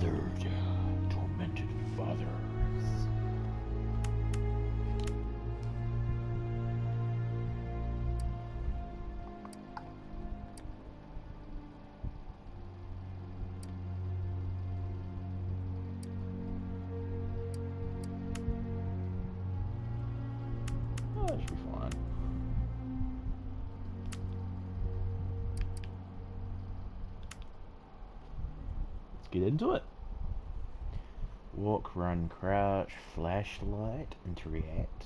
Remothered, tormented fathers. Oh, that should be fine. Get into it. Walk, run, crouch, flashlight, interact,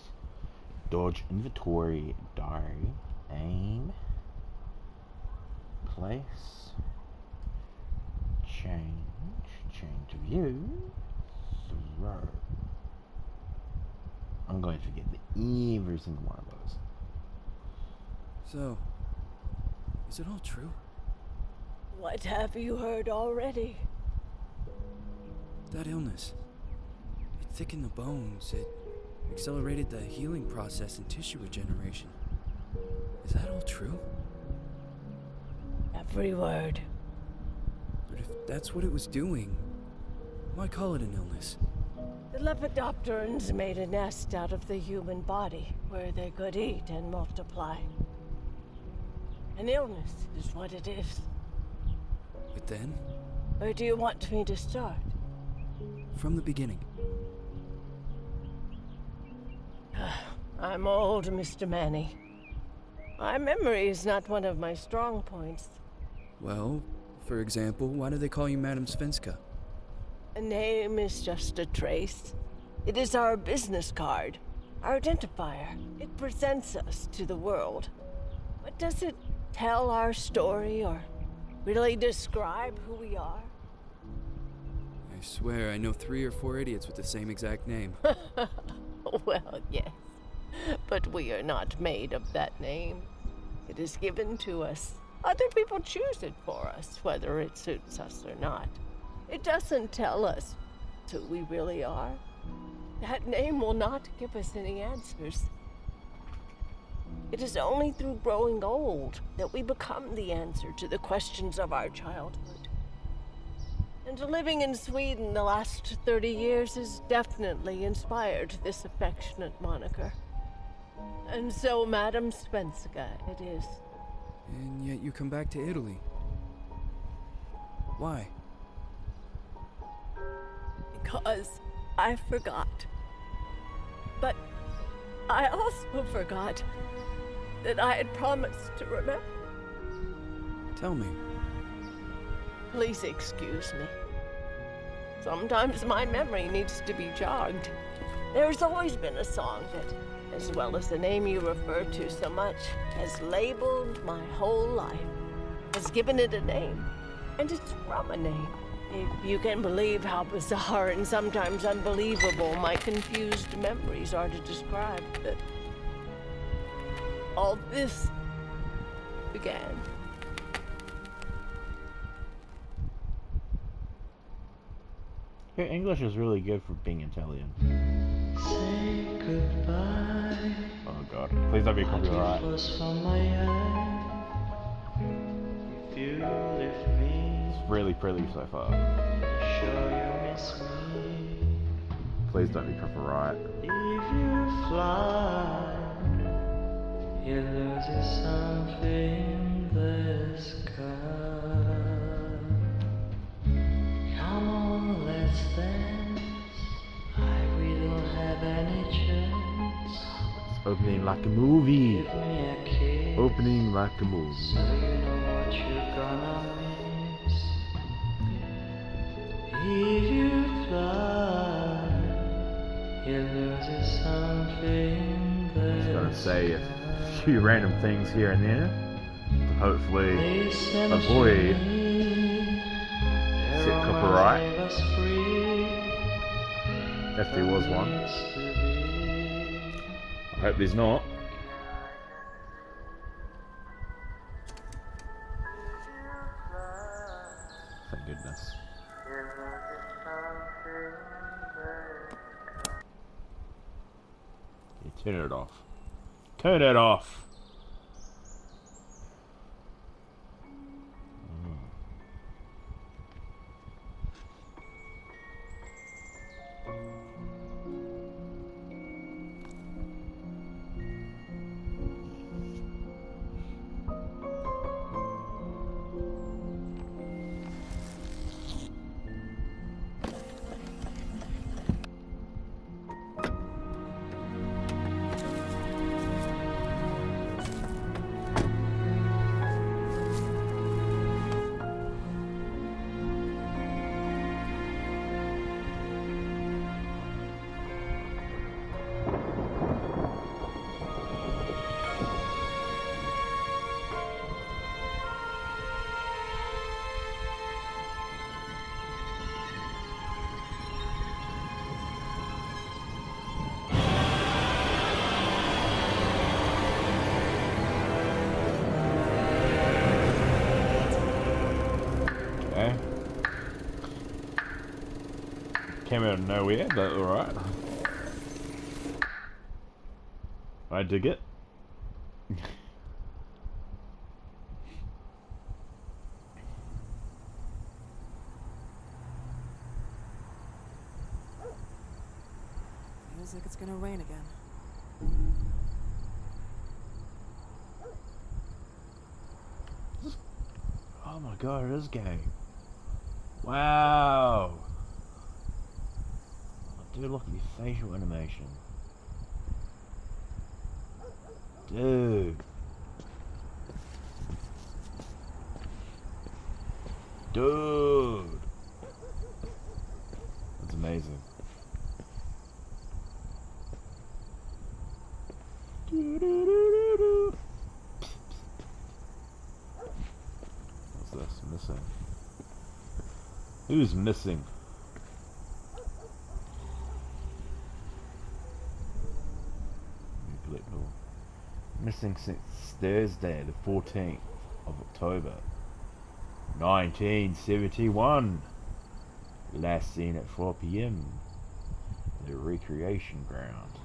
dodge, inventory, diary, aim, place, change view, throw. I'm going to forget every single one of those. So, is it all true? What have you heard already? That illness. It thickened the bones. It accelerated the healing process and tissue regeneration. Is that all true? Every word. But if that's what it was doing, why call it an illness? The Lepidopterans made a nest out of the human body where they could eat and multiply. An illness is what it is. But then, Where do you want me to start? from the beginning. I'm old, Mr. Manny. My memory is not one of my strong points. Well, for example, why do they call you Madam Svenska? A name is just a trace. It is our business card, our identifier. It presents us to the world. But does it tell our story or really describe who we are? I swear I know 3 or 4 idiots with the same exact name. Well, yes. But we are not made of that name. It is given to us. Other people choose it for us, whether it suits us or not. It doesn't tell us who we really are. That name will not give us any answers. It is only through growing old that we become the answer to the questions of our childhood. And living in Sweden the last 30 years has definitely inspired this affectionate moniker. And so, Madam Svenska, it is. And yet you come back to Italy. Why? Because I forgot. But I also forgot that I had promised to remember. Tell me. Please excuse me. Sometimes my memory needs to be jogged. There's always been a song that, as well as the name you refer to so much, has labeled my whole life, has given it a name, and it's from a name. If you can believe how bizarre and sometimes unbelievable my confused memories are to describe that all this began. Your English is really good for being Italian. Say goodbye. Oh god. Please don't be copyright. If you leave me, It's really pretty so far. sure you miss me. Please don't be copyright. If you fly, you lose something in the sky. Come on, let's dance. We don't have any chance. It's opening like a movie. Give me a kiss, Opening like a so movie. you know what you're gonna miss. If you fly, you lose something Just that's gonna say a few random things here and there to hopefully avoid set copyright if there was one. I hope there's not. Thank goodness. You turn it off. Turn it off. came out of nowhere, but alright. I dig it. Feels like it's gonna rain again. Oh my god, it is gay. Wow. Dude, look at your facial animation. Dude. Dude. That's amazing. What's this? Missing. Who's missing? Missing since Thursday, the 14th of October, 1971. Last seen at 4 p.m. The recreation ground.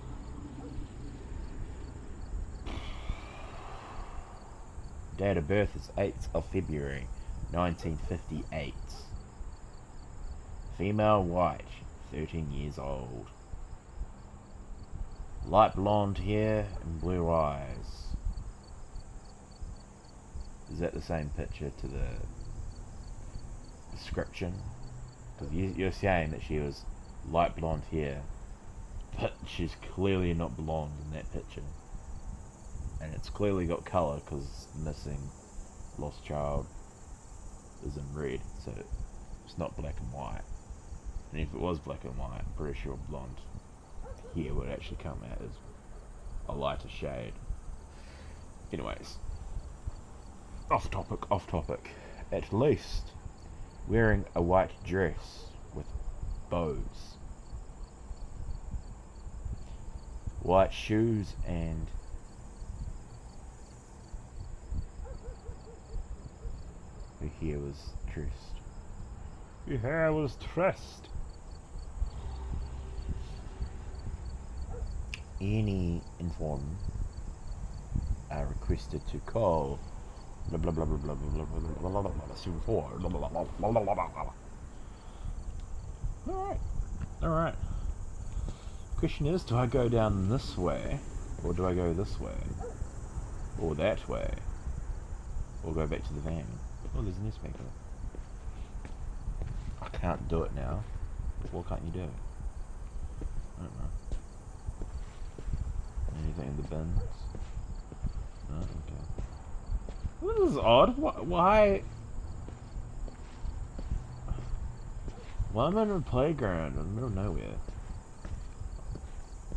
Date of birth is 8th of February, 1958. Female, white, 13 years old. Light blonde hair and blue eyes. Is that the same picture to the description? Because you're saying that she was light blonde hair, but she's clearly not blonde in that picture. And it's clearly got colour because missing lost child is in red, so it's not black and white. And if it was black and white, I'm pretty sure blonde hair would actually come out as a lighter shade. Anyways, off topic. At least wearing a white dress with bows, white shoes, and her hair was tressed. Her hair was tressed. Any informed are requested to call blah blah blah blah blah blah blah blah blah blah blah. Alright. Question is, do I go down this way, or do I go this way, or that way, or go back to the van? Oh, there's a newspaper. I can't do it now. What can't you do? I don't know. Anything in the bins? No? Okay. Well, this is odd. Why? Why am I in a playground in the middle of nowhere?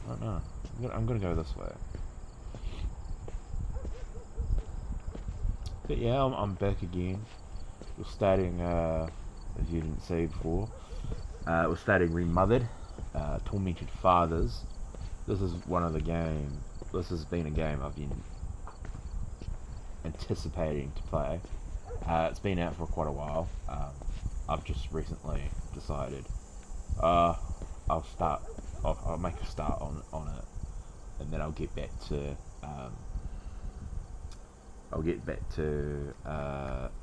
I don't know. I'm gonna go this way. But yeah, I'm back again. We're starting, as you didn't see before, we're starting Remothered, Tormented Fathers. This is one of the games. This has been a game I've been anticipating to play. It's been out for quite a while. I've just recently decided I'll make a start on it, and then I'll get back to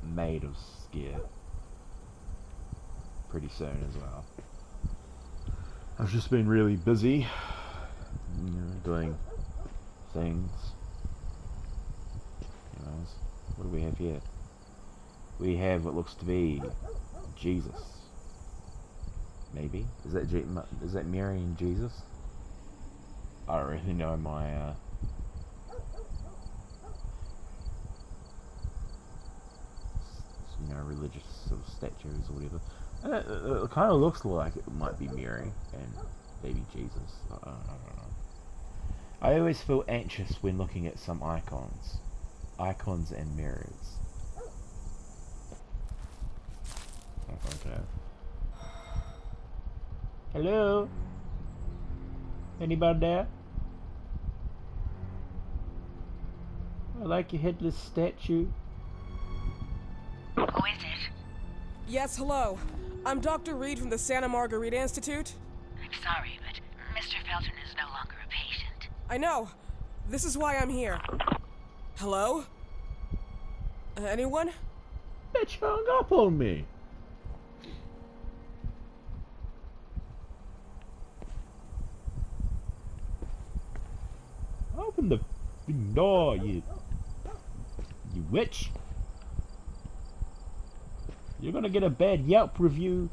Made of Scare pretty soon as well. I've just been really busy, you know, doing things. Anyways, what do we have here? We have what looks to be Jesus. Maybe is that Mary and Jesus? I don't really know my religious sort of statues or whatever. It kind of looks like it might be Mary and maybe Jesus. I don't know. I always feel anxious when looking at some icons and mirrors. Okay. Hello? Anybody there? I like your headless statue. Who is it? Yes, hello. I'm Dr. Reed from the Santa Margarita Institute. I'm sorry, but Mr. Felton is no longer a patient. I know. This is why I'm here. Hello? Anyone? Bitch hung up on me. Open the f***ing door, you witch. You're gonna get a bad Yelp review.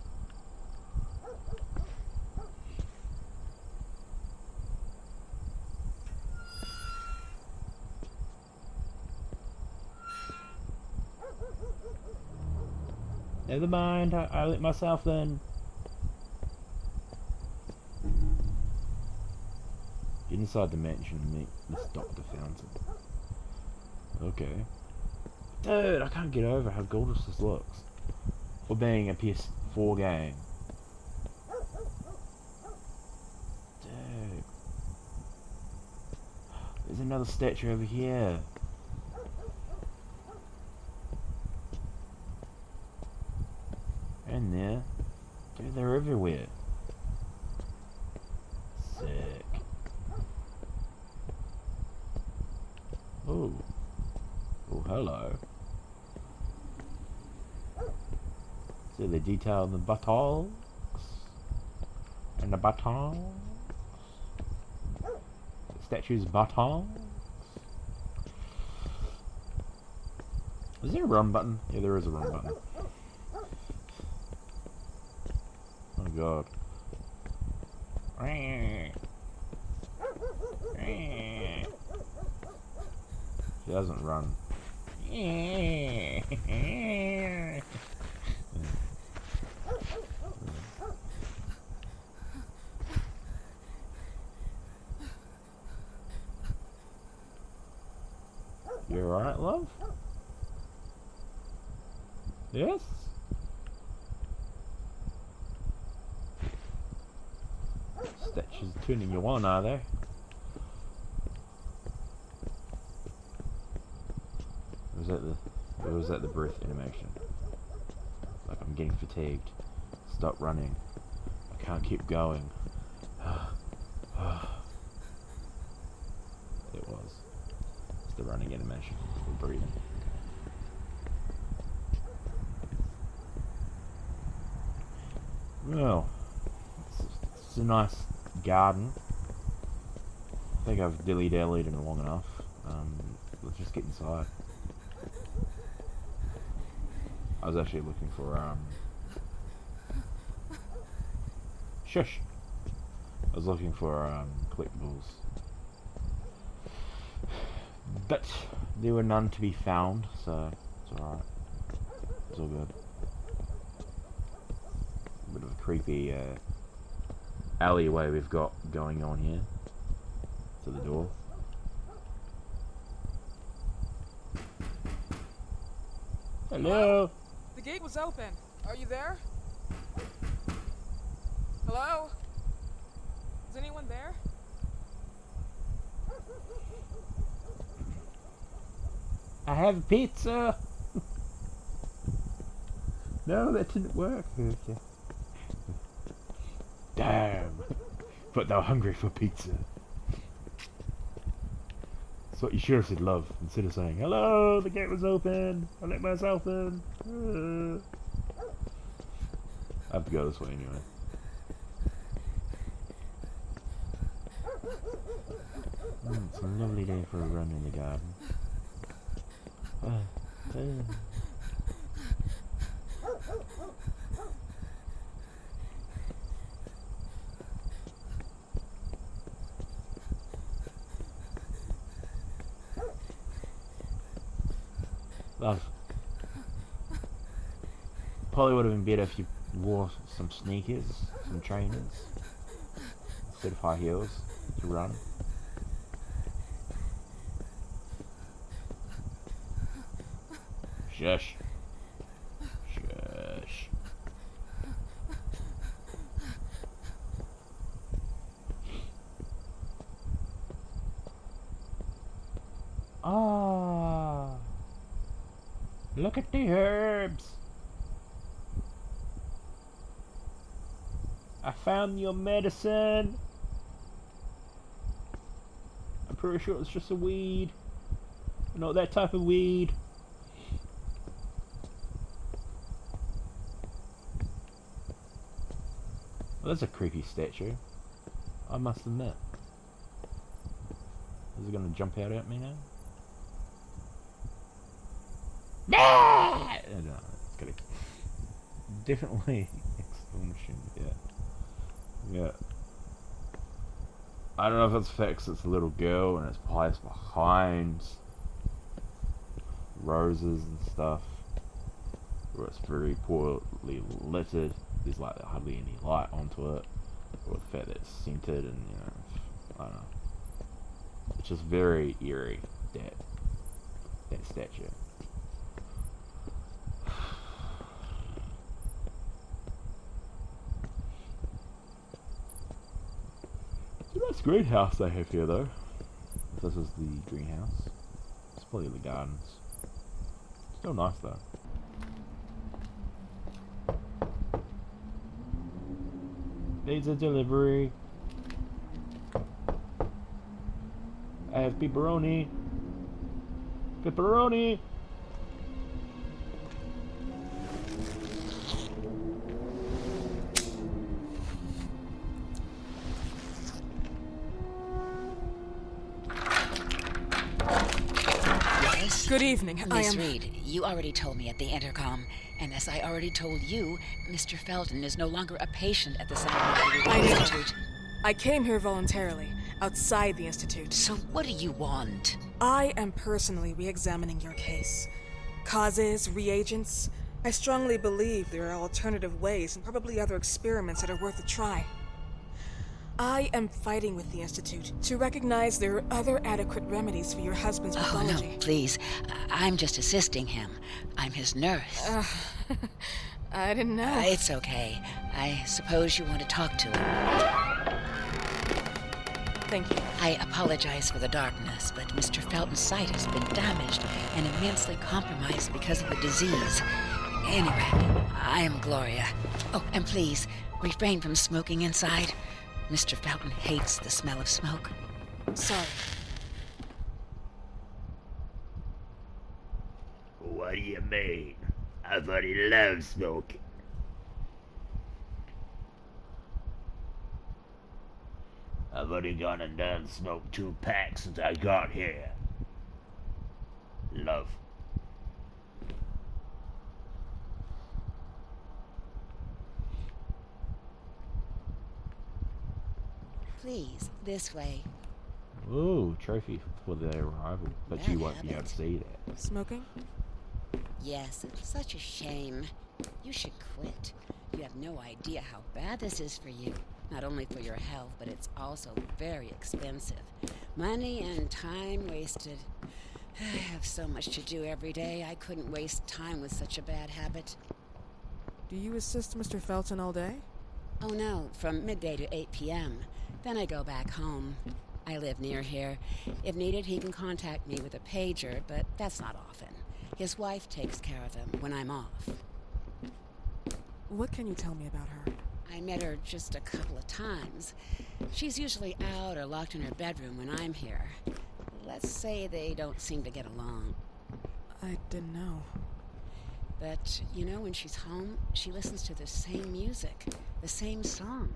Never mind, I let myself in. Get inside the mansion and meet Miss Dr. Fountain. Okay. Dude, I can't get over how gorgeous this looks. For being a PS4 game. Dude. There's another statue over here. And there. Dude, they're everywhere. Sick. Oh. Oh, hello. So they detail the buttocks. And the buttocks. The statue's buttocks. Is there a run button? Yeah, there is a run button. Oh god. She doesn't run. You alright, love? Yes? Statues turning you on, are they? Or was that the breath animation? Like I'm getting fatigued. Stop running. I can't keep going. It was. It's the running animation. We're breathing. Well, it's a nice garden. I think I've dilly-dallied in it long enough. Let's just get inside. I was actually looking for, shush! I was looking for, collectibles. But there were none to be found, so it's alright. It's all good. Bit of a creepy, alleyway we've got going on here. To the door. Hello? The gate was open. Are you there? Hello? Is anyone there? I have a pizza! No, that didn't work. Okay. Damn! But they're hungry for pizza. That's what you should have said, love, instead of saying, hello, the gate was open, I let myself in. I have to go this way anyway. It's a lovely day for a run in the garden. Love. Probably would have been better if you wore some sneakers, some trainers, instead of high heels to run. Shush. Shush. Ah. Look at the herbs. I found your medicine. I'm pretty sure it's just a weed. Not that type of weed. Well, that's a creepy statue. I must admit. Is it gonna jump out at me now? No, it's gonna definitely astonishing. Yeah. I don't know if it's the fact 'cause it's a little girl and it's placed behind roses and stuff, or it's very poorly littered. There's like hardly any light onto it, or the fact that it's scented and I don't know. It's just very eerie, that statue. It's a nice greenhouse they have here though. If this is the greenhouse. It's probably the gardens. Still nice though. Needs a delivery. I have pepperoni. Pepperoni! Yes? Good evening. I Miss am... Reed, you already told me at the intercom, and as I already told you, Mr. Felton is no longer a patient at the Scientific I know. Institute. I came here voluntarily, outside the Institute. So what do you want? I am personally re-examining your case. Causes, reagents. I strongly believe there are alternative ways and probably other experiments that are worth a try. I am fighting with the Institute to recognize there are other adequate remedies for your husband's Oh, pathology. no, please. I'm just assisting him. I'm his nurse. I didn't know. It's okay. I suppose you want to talk to him. Thank you. I apologize for the darkness, but Mr. Felton's sight has been damaged and immensely compromised because of the disease. Anyway, I am Gloria. Oh, and please, refrain from smoking inside. Mr. Felton hates the smell of smoke. Sorry. What do you mean? I thought he loved smoking. I've already gone and done smoked 2 packs since I got here. Love. Please, this way. Ooh, trophy for their arrival. But you won't be able to see that. Smoking? Yes, such a shame. You should quit. You have no idea how bad this is for you. Not only for your health, but it's also very expensive. Money and time wasted. I have so much to do every day. I couldn't waste time with such a bad habit. Do you assist Mr. Felton all day? Oh no, from midday to 8 p.m. Then I go back home. I live near here. If needed, he can contact me with a pager, but that's not often. His wife takes care of him when I'm off. What can you tell me about her? I met her just a couple of times. She's usually out or locked in her bedroom when I'm here. Let's say they don't seem to get along. I didn't know. But, you know, when she's home, she listens to the same music, the same song,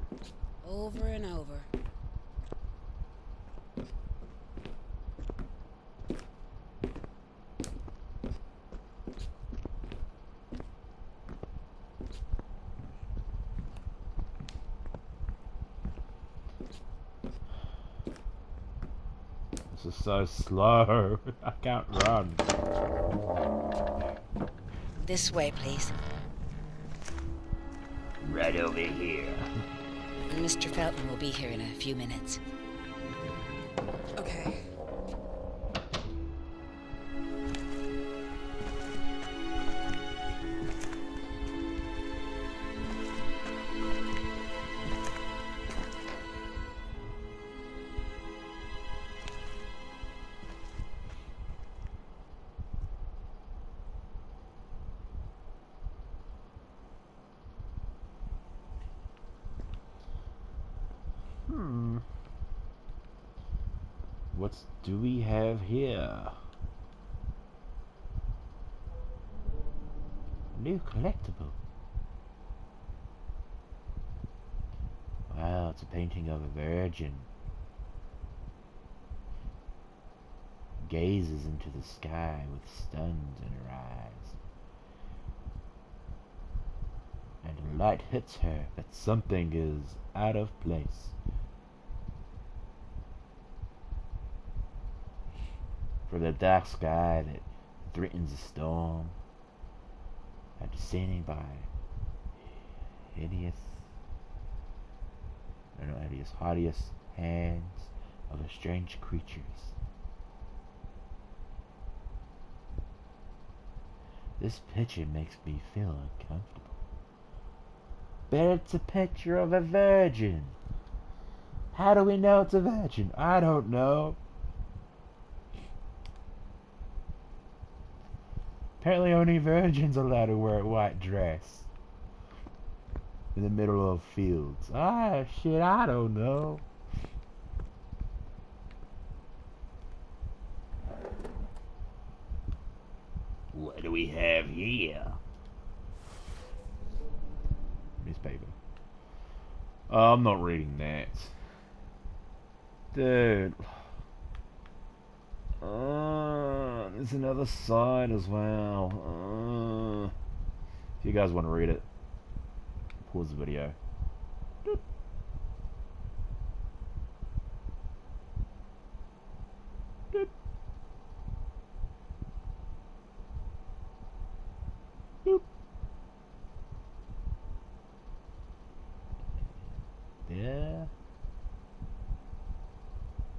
over and over. This is so slow. I can't run. This way, please. Right over here. Mr. Felton will be here in a few minutes. Okay. What do we have here? New collectible. Wow, it's a painting of a virgin. Gazes into the sky with stuns in her eyes. And a light hits her, but something is out of place. From the dark sky that threatens a storm, are descending by hideous hands of a strange creatures. This picture makes me feel uncomfortable. But it's a picture of a virgin. How do we know it's a virgin? I don't know. Apparently only virgins are allowed to wear a white dress in the middle of fields. Ah, shit, I don't know. What do we have here? Newspaper. Oh, I'm not reading that. Dude. There's another side as well. If you guys want to read it, pause the video. Doop. Doop. Doop. There.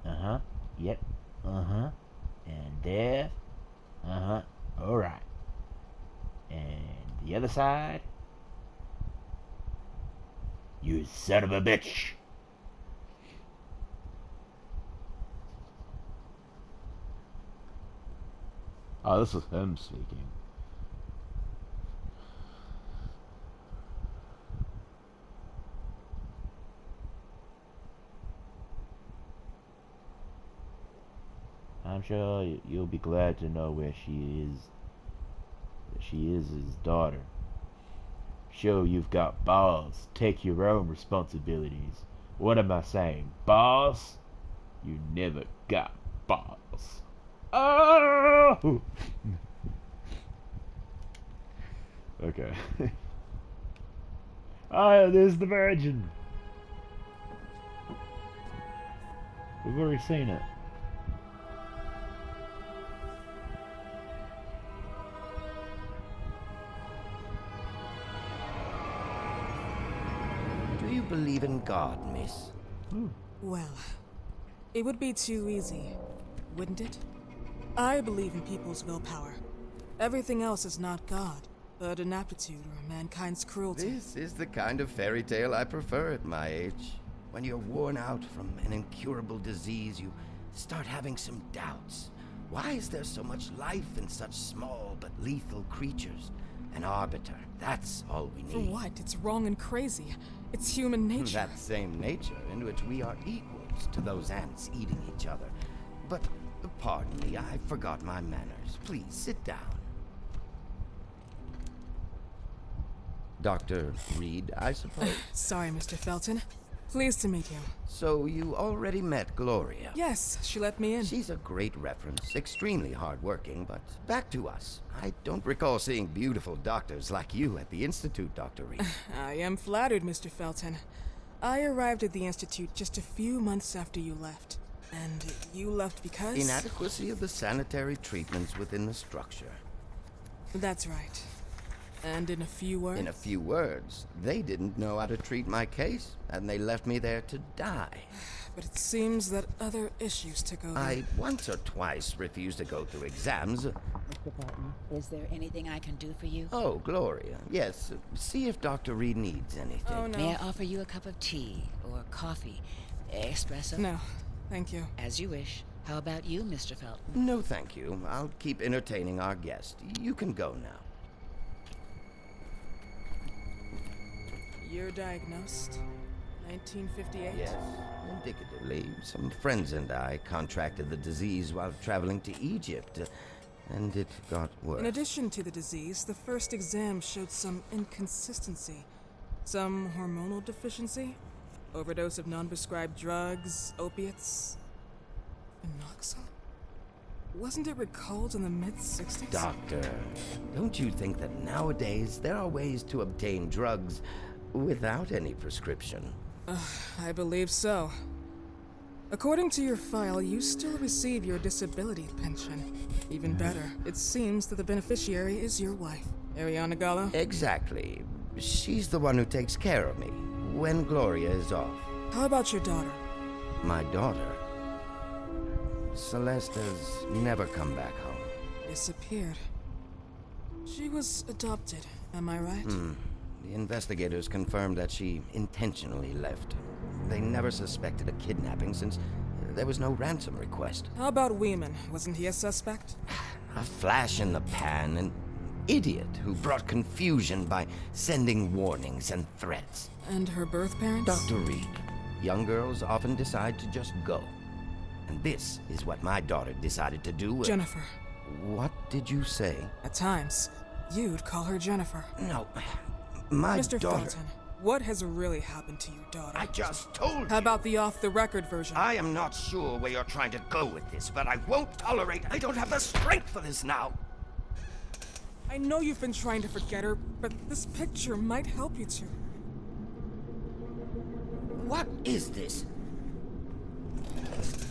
Uh-huh. Yep. Uh-huh. And there. Uh-huh. Alright. And the other side. You son of a bitch! Oh, this is him speaking. I'm sure you'll be glad to know where she is. That she is his daughter. Sure, you've got balls. Take your own responsibilities. What am I saying? Balls? You never got balls. Oh! Okay. Oh, there's the virgin. We've already seen it. Do you believe in God, miss? Well, it would be too easy, wouldn't it? I believe in people's willpower. Everything else is not God, but an aptitude or mankind's cruelty. This is the kind of fairy tale I prefer at my age. When you're worn out from an incurable disease, you start having some doubts. Why is there so much life in such small but lethal creatures? An arbiter, that's all we need. For what? It's wrong and crazy. It's human nature. That same nature in which we are equals to those ants eating each other. But, pardon me, I forgot my manners. Please, sit down. Dr. Reed, I suppose? Sorry, Mr. Felton. Pleased to meet you. So you already met Gloria? Yes, she let me in. She's a great reference, extremely hardworking, but back to us. I don't recall seeing beautiful doctors like you at the Institute, Dr. Reed. I am flattered, Mr. Felton. I arrived at the Institute just a few months after you left. And you left because? Inadequacy of the sanitary treatments within the structure. That's right. And in a few words? In a few words, they didn't know how to treat my case, and they left me there to die. But it seems that other issues took over. I once or twice refused to go through exams. Mr. Felton, is there anything I can do for you? Oh, Gloria. Yes, see if Dr. Reed needs anything. Oh, no. May I offer you a cup of tea or coffee? Espresso? No, thank you. As you wish. How about you, Mr. Felton? No, thank you. I'll keep entertaining our guest. You can go now. You're diagnosed. 1958? Yes, indicatively. Some friends and I contracted the disease while traveling to Egypt, and it got worse. In addition to the disease, the first exam showed some inconsistency. Some hormonal deficiency? Overdose of non-prescribed drugs, opiates, phenoxyl? Wasn't it recalled in the mid-60s? Doctor, don't you think that nowadays there are ways to obtain drugs without any prescription? I believe so. According to your file, you still receive your disability pension. Even better, it seems that the beneficiary is your wife, Ariana Gallo. Exactly. She's the one who takes care of me when Gloria is off. How about your daughter? My daughter? Celeste has never come back home. Disappeared. She was adopted, am I right? The investigators confirmed that she intentionally left. They never suspected a kidnapping since there was no ransom request. How about Weeman? Wasn't he a suspect? A flash in the pan, an idiot who brought confusion by sending warnings and threats. And her birth parents? Dr. Reed, young girls often decide to just go. And this is what my daughter decided to do. Jennifer. What did you say? At times, you'd call her Jennifer. No, my Mr. daughter... Felton, what has really happened to your daughter? I just told you. How about the off-the-record version? I am not sure where you're trying to go with this, but I won't tolerate... I don't have the strength for this now. I know you've been trying to forget her, but this picture might help you to. What is this?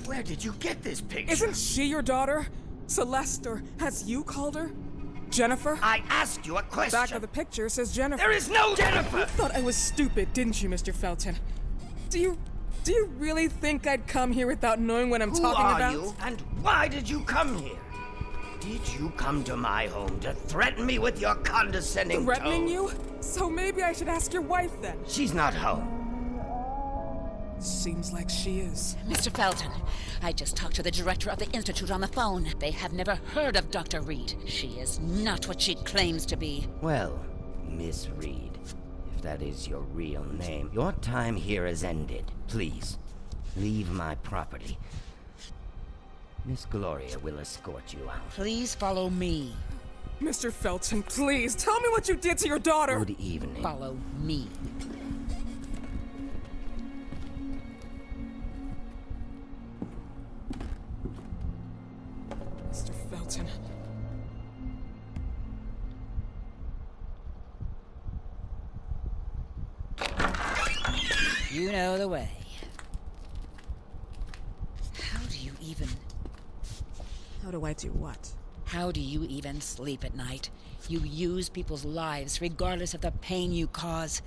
Where did you get this picture? Isn't she your daughter? Celeste, or has you called her? Jennifer? I asked you a question. Back of the picture says Jennifer. There is no Jennifer! You thought I was stupid, didn't you, Mr. Felton? Do you really think I'd come here without knowing what I'm talking about? Who are you, and why did you come here? Did you come to my home to threaten me with your condescending Threatening tone? you? So maybe I should ask your wife then. She's not home. Seems like she is. Mr. Felton, I just talked to the director of the Institute on the phone. They have never heard of Dr. Reed. She is not what she claims to be. Well, Miss Reed, if that is your real name, your time here has ended. Please, leave my property. Miss Gloria will escort you out. Please follow me. Mr. Felton, please, tell me what you did to your daughter! Good evening. Follow me. Mr. Felton. You know the way. How do you even... How do I do what? How do you even sleep at night? You use people's lives regardless of the pain you cause.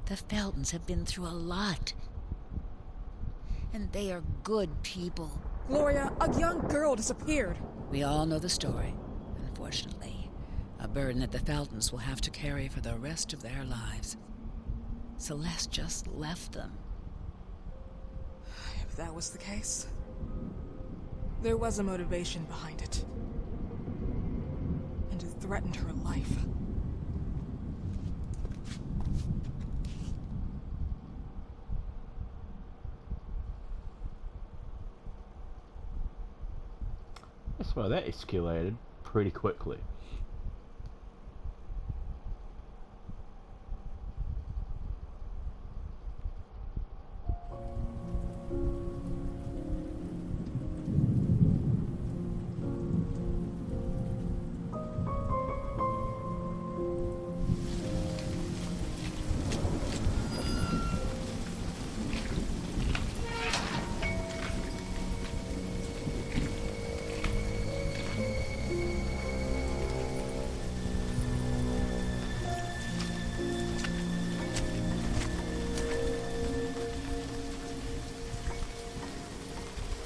The Feltons have been through a lot. And they are good people. Gloria, a young girl disappeared. We all know the story, unfortunately. A burden that the Feltons will have to carry for the rest of their lives. Celeste just left them. If that was the case, there was a motivation behind it. And it threatened her life. That's why that escalated pretty quickly.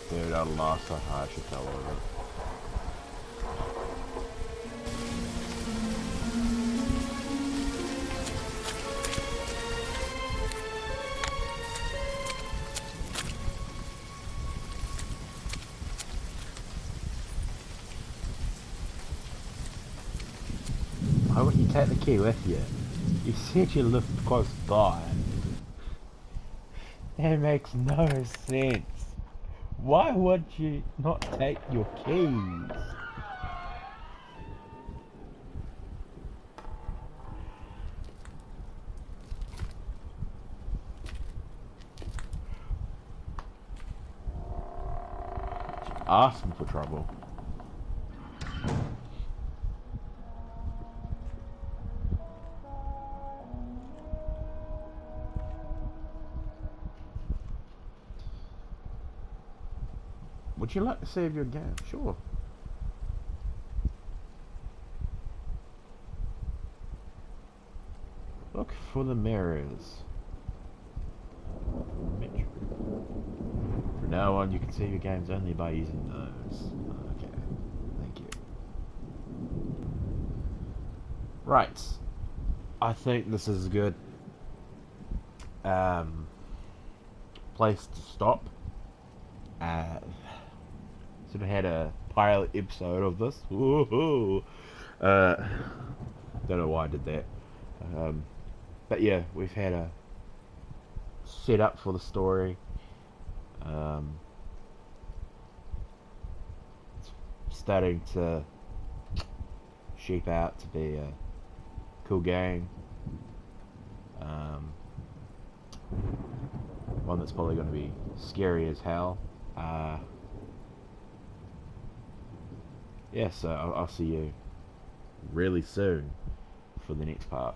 Dude, I lost a high should over it. Why wouldn't you take the key with you? You said you lived close by. That makes no sense. Why would you not take your keys? Asking for trouble. Would you like to save your game? Sure. Look for the mirrors. Metro. From now on, you can save your games only by using those. Okay. Thank you. Right. I think this is a good place to stop. Sort of had a pilot episode of this. Woohoo! Don't know why I did that. But yeah, we've had a setup for the story. It's starting to shape out to be a cool game. One that's probably going to be scary as hell. Yeah, so I'll see you really soon for the next part.